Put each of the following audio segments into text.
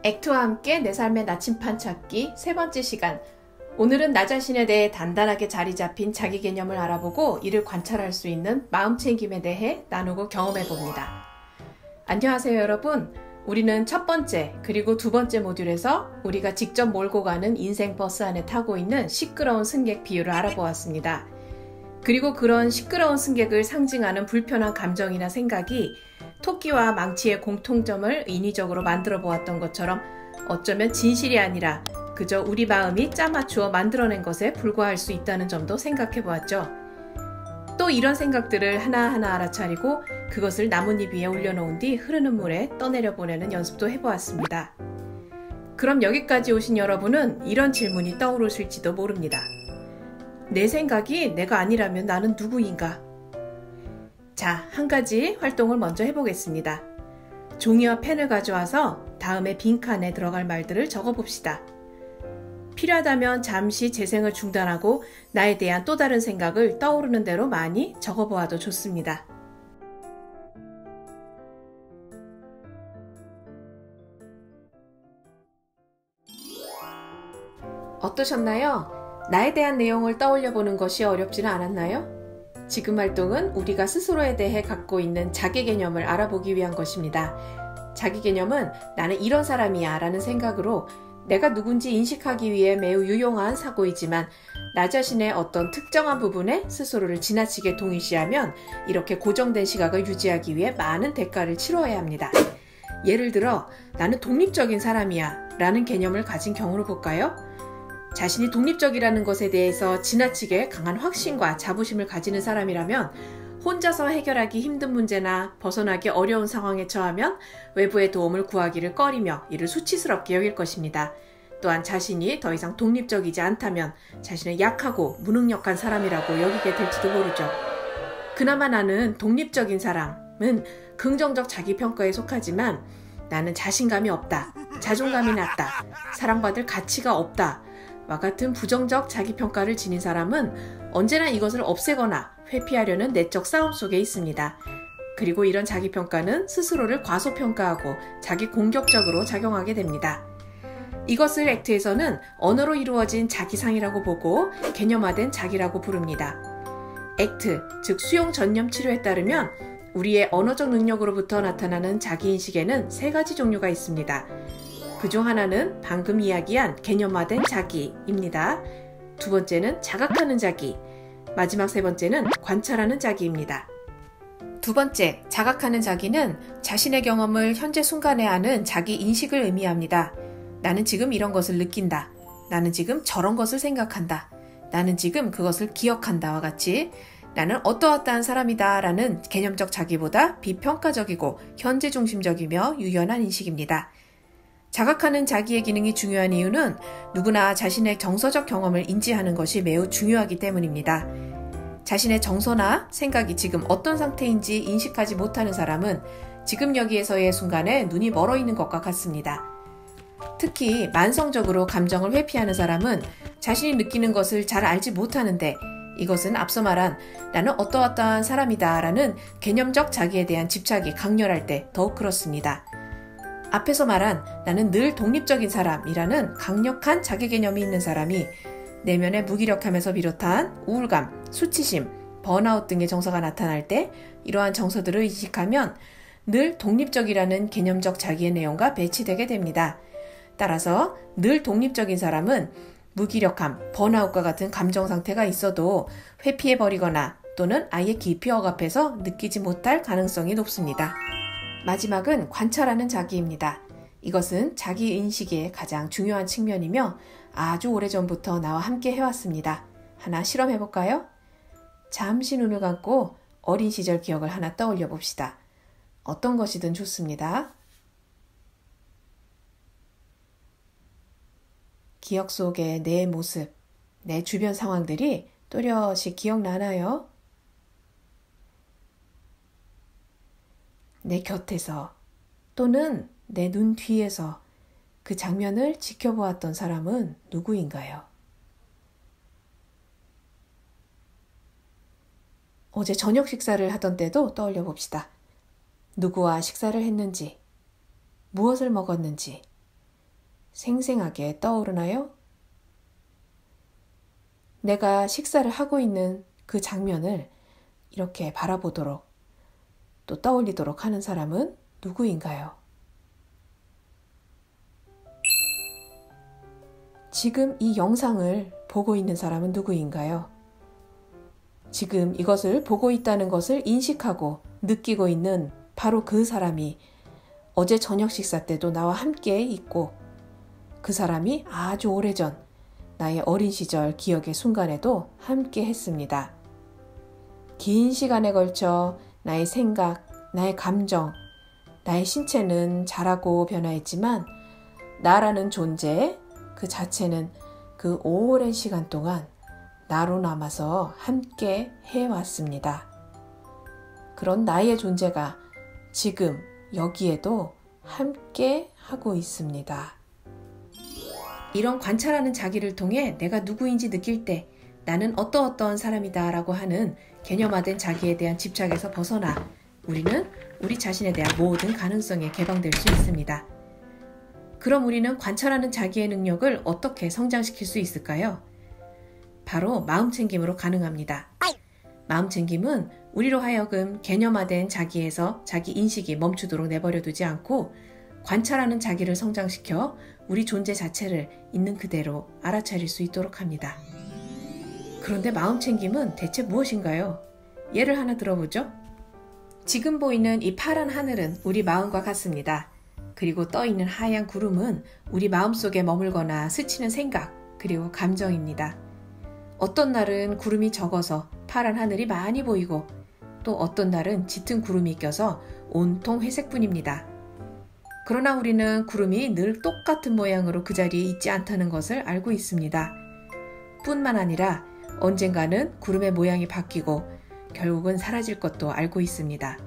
액트와 함께 내 삶의 나침판 찾기 세 번째 시간. 오늘은 나 자신에 대해 단단하게 자리 잡힌 자기 개념을 알아보고 이를 관찰할 수 있는 마음챙김에 대해 나누고 경험해 봅니다. 안녕하세요 여러분. 우리는 첫 번째 그리고 두 번째 모듈에서 우리가 직접 몰고 가는 인생 버스 안에 타고 있는 시끄러운 승객 비유를 알아보았습니다. 그리고 그런 시끄러운 승객을 상징하는 불편한 감정이나 생각이 토끼와 망치의 공통점을 인위적으로 만들어 보았던 것처럼 어쩌면 진실이 아니라 그저 우리 마음이 짜맞추어 만들어낸 것에 불과할 수 있다는 점도 생각해 보았죠. 또 이런 생각들을 하나하나 알아차리고 그것을 나뭇잎 위에 올려놓은 뒤 흐르는 물에 떠내려 보내는 연습도 해보았습니다. 그럼 여기까지 오신 여러분은 이런 질문이 떠오르실지도 모릅니다. 내 생각이 내가 아니라면 나는 누구인가? 자, 한 가지 활동을 먼저 해보겠습니다. 종이와 펜을 가져와서 다음에 빈칸에 들어갈 말들을 적어봅시다. 필요하다면 잠시 재생을 중단하고 나에 대한 또 다른 생각을 떠오르는 대로 많이 적어보아도 좋습니다. 어떠셨나요? 나에 대한 내용을 떠올려보는 것이 어렵지는 않았나요? 지금 활동은 우리가 스스로에 대해 갖고 있는 자기 개념을 알아보기 위한 것입니다. 자기 개념은 나는 이런 사람이야 라는 생각으로 내가 누군지 인식하기 위해 매우 유용한 사고이지만 나 자신의 어떤 특정한 부분에 스스로를 지나치게 동일시하면 이렇게 고정된 시각을 유지하기 위해 많은 대가를 치러야 합니다. 예를 들어 나는 독립적인 사람이야 라는 개념을 가진 경우를 볼까요? 자신이 독립적이라는 것에 대해서 지나치게 강한 확신과 자부심을 가지는 사람이라면 혼자서 해결하기 힘든 문제나 벗어나기 어려운 상황에 처하면 외부의 도움을 구하기를 꺼리며 이를 수치스럽게 여길 것입니다. 또한 자신이 더 이상 독립적이지 않다면 자신을 약하고 무능력한 사람이라고 여기게 될지도 모르죠. 그나마 나는 독립적인 사람은 긍정적 자기평가에 속하지만 나는 자신감이 없다, 자존감이 낮다, 사랑받을 가치가 없다 와 같은 부정적 자기평가를 지닌 사람은 언제나 이것을 없애거나 회피하려는 내적 싸움 속에 있습니다. 그리고 이런 자기평가는 스스로를 과소평가하고 자기 공격적으로 작용하게 됩니다. 이것을 액트에서는 언어로 이루어진 자기상이라고 보고 개념화된 자기라고 부릅니다. 액트, 즉 수용 전념 치료에 따르면 우리의 언어적 능력으로부터 나타나는 자기인식에는 세 가지 종류가 있습니다. 그중 하나는 방금 이야기한 개념화된 자기입니다. 두 번째는 자각하는 자기, 마지막 세 번째는 관찰하는 자기입니다. 두 번째, 자각하는 자기는 자신의 경험을 현재 순간에 아는 자기 인식을 의미합니다. 나는 지금 이런 것을 느낀다. 나는 지금 저런 것을 생각한다. 나는 지금 그것을 기억한다와 같이 나는 어떠어떠한 사람이다 라는 개념적 자기보다 비평가적이고 현재 중심적이며 유연한 인식입니다. 자각하는 자기의 기능이 중요한 이유는 누구나 자신의 정서적 경험을 인지하는 것이 매우 중요하기 때문입니다. 자신의 정서나 생각이 지금 어떤 상태인지 인식하지 못하는 사람은 지금 여기에서의 순간에 눈이 멀어 있는 것과 같습니다. 특히 만성적으로 감정을 회피하는 사람은 자신이 느끼는 것을 잘 알지 못하는데 이것은 앞서 말한 나는 어떠어떠한 사람이다 라는 개념적 자기에 대한 집착이 강렬할 때 더욱 그렇습니다. 앞에서 말한 나는 늘 독립적인 사람이라는 강력한 자기 개념이 있는 사람이 내면의 무기력함에서 비롯한 우울감, 수치심, 번아웃 등의 정서가 나타날 때 이러한 정서들을 인식하면 늘 독립적이라는 개념적 자기의 내용과 배치되게 됩니다. 따라서 늘 독립적인 사람은 무기력함, 번아웃과 같은 감정 상태가 있어도 회피해버리거나 또는 아예 깊이 억압해서 느끼지 못할 가능성이 높습니다. 마지막은 관찰하는 자기입니다. 이것은 자기 인식의 가장 중요한 측면이며 아주 오래전부터 나와 함께 해왔습니다. 하나 실험해볼까요? 잠시 눈을 감고 어린 시절 기억을 하나 떠올려 봅시다. 어떤 것이든 좋습니다. 기억 속의 내 모습, 내 주변 상황들이 또렷이 기억나나요? 내 곁에서 또는 내 눈 뒤에서 그 장면을 지켜보았던 사람은 누구인가요? 어제 저녁 식사를 하던 때도 떠올려 봅시다. 누구와 식사를 했는지, 무엇을 먹었는지, 생생하게 떠오르나요? 내가 식사를 하고 있는 그 장면을 이렇게 바라보도록 또 떠올리도록 하는 사람은 누구인가요? 지금 이 영상을 보고 있는 사람은 누구인가요? 지금 이것을 보고 있다는 것을 인식하고 느끼고 있는 바로 그 사람이 어제 저녁 식사 때도 나와 함께 있고 그 사람이 아주 오래전 나의 어린 시절 기억의 순간에도 함께 했습니다. 긴 시간에 걸쳐 나의 생각, 나의 감정, 나의 신체는 자라고 변화했지만 나라는 존재 그 자체는 그 오랜 시간 동안 나로 남아서 함께 해왔습니다. 그런 나의 존재가 지금 여기에도 함께 하고 있습니다. 이런 관찰하는 자기를 통해 내가 누구인지 느낄 때 나는 어떠어떠한 사람이다 라고 하는 개념화된 자기에 대한 집착에서 벗어나 우리는 우리 자신에 대한 모든 가능성에 개방될 수 있습니다. 그럼 우리는 관찰하는 자기의 능력을 어떻게 성장시킬 수 있을까요? 바로 마음챙김으로 가능합니다. 마음챙김은 우리로 하여금 개념화된 자기에서 자기 인식이 멈추도록 내버려두지 않고 관찰하는 자기를 성장시켜 우리 존재 자체를 있는 그대로 알아차릴 수 있도록 합니다. 그런데 마음챙김은 대체 무엇인가요? 예를 하나 들어보죠. 지금 보이는 이 파란 하늘은 우리 마음과 같습니다. 그리고 떠있는 하얀 구름은 우리 마음속에 머물거나 스치는 생각 그리고 감정입니다. 어떤 날은 구름이 적어서 파란 하늘이 많이 보이고 또 어떤 날은 짙은 구름이 껴서 온통 회색뿐입니다. 그러나 우리는 구름이 늘 똑같은 모양으로 그 자리에 있지 않다는 것을 알고 있습니다. 뿐만 아니라 언젠가는 구름의 모양이 바뀌고 결국은 사라질 것도 알고 있습니다.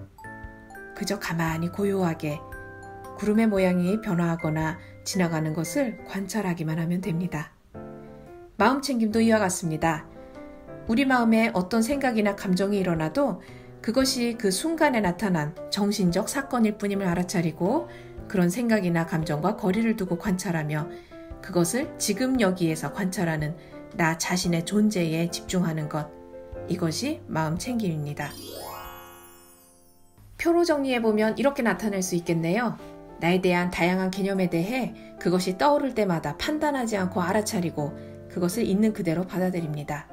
그저 가만히 고요하게 구름의 모양이 변화하거나 지나가는 것을 관찰하기만 하면 됩니다. 마음챙김도 이와 같습니다. 우리 마음에 어떤 생각이나 감정이 일어나도 그것이 그 순간에 나타난 정신적 사건일 뿐임을 알아차리고 그런 생각이나 감정과 거리를 두고 관찰하며 그것을 지금 여기에서 관찰하는 나 자신의 존재에 집중하는 것, 이것이 마음챙김입니다. 표로 정리해보면 이렇게 나타낼 수 있겠네요. 나에 대한 다양한 개념에 대해 그것이 떠오를 때마다 판단하지 않고 알아차리고 그것을 있는 그대로 받아들입니다.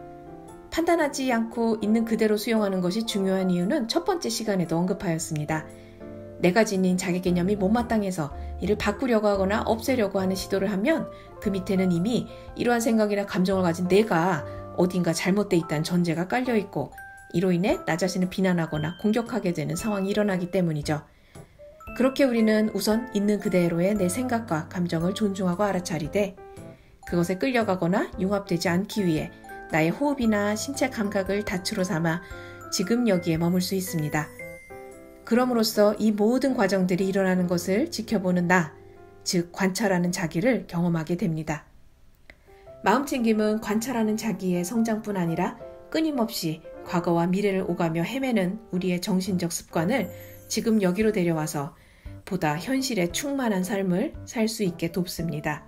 판단하지 않고 있는 그대로 수용하는 것이 중요한 이유는 첫 번째 시간에도 언급하였습니다. 내가 지닌 자기 개념이 못마땅해서 이를 바꾸려고 하거나 없애려고 하는 시도를 하면 그 밑에는 이미 이러한 생각이나 감정을 가진 내가 어딘가 잘못돼 있다는 전제가 깔려있고 이로 인해 나 자신을 비난하거나 공격하게 되는 상황이 일어나기 때문이죠. 그렇게 우리는 우선 있는 그대로의 내 생각과 감정을 존중하고 알아차리되 그것에 끌려가거나 융합되지 않기 위해 나의 호흡이나 신체 감각을 다추로 삼아 지금 여기에 머물 수 있습니다. 그럼으로써 이 모든 과정들이 일어나는 것을 지켜보는 나, 즉 관찰하는 자기를 경험하게 됩니다. 마음챙김은 관찰하는 자기의 성장뿐 아니라 끊임없이 과거와 미래를 오가며 헤매는 우리의 정신적 습관을 지금 여기로 데려와서 보다 현실에 충만한 삶을 살 수 있게 돕습니다.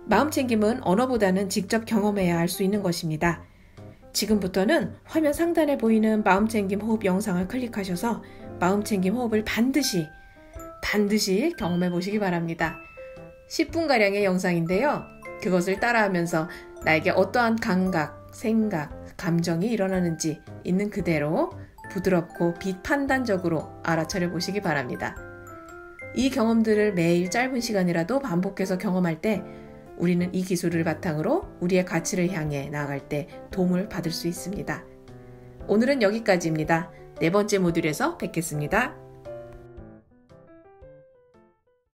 마음챙김은 언어보다는 직접 경험해야 알 수 있는 것입니다. 지금부터는 화면 상단에 보이는 마음챙김 호흡 영상을 클릭하셔서 마음챙김 호흡을 반드시 경험해 보시기 바랍니다. 10분가량의 영상인데요. 그것을 따라하면서 나에게 어떠한 감각, 생각, 감정이 일어나는지 있는 그대로 부드럽고 비판단적으로 알아차려 보시기 바랍니다. 이 경험들을 매일 짧은 시간이라도 반복해서 경험할 때 우리는 이 기술을 바탕으로 우리의 가치를 향해 나아갈 때 도움을 받을 수 있습니다. 오늘은 여기까지입니다. 네 번째 모듈에서 뵙겠습니다.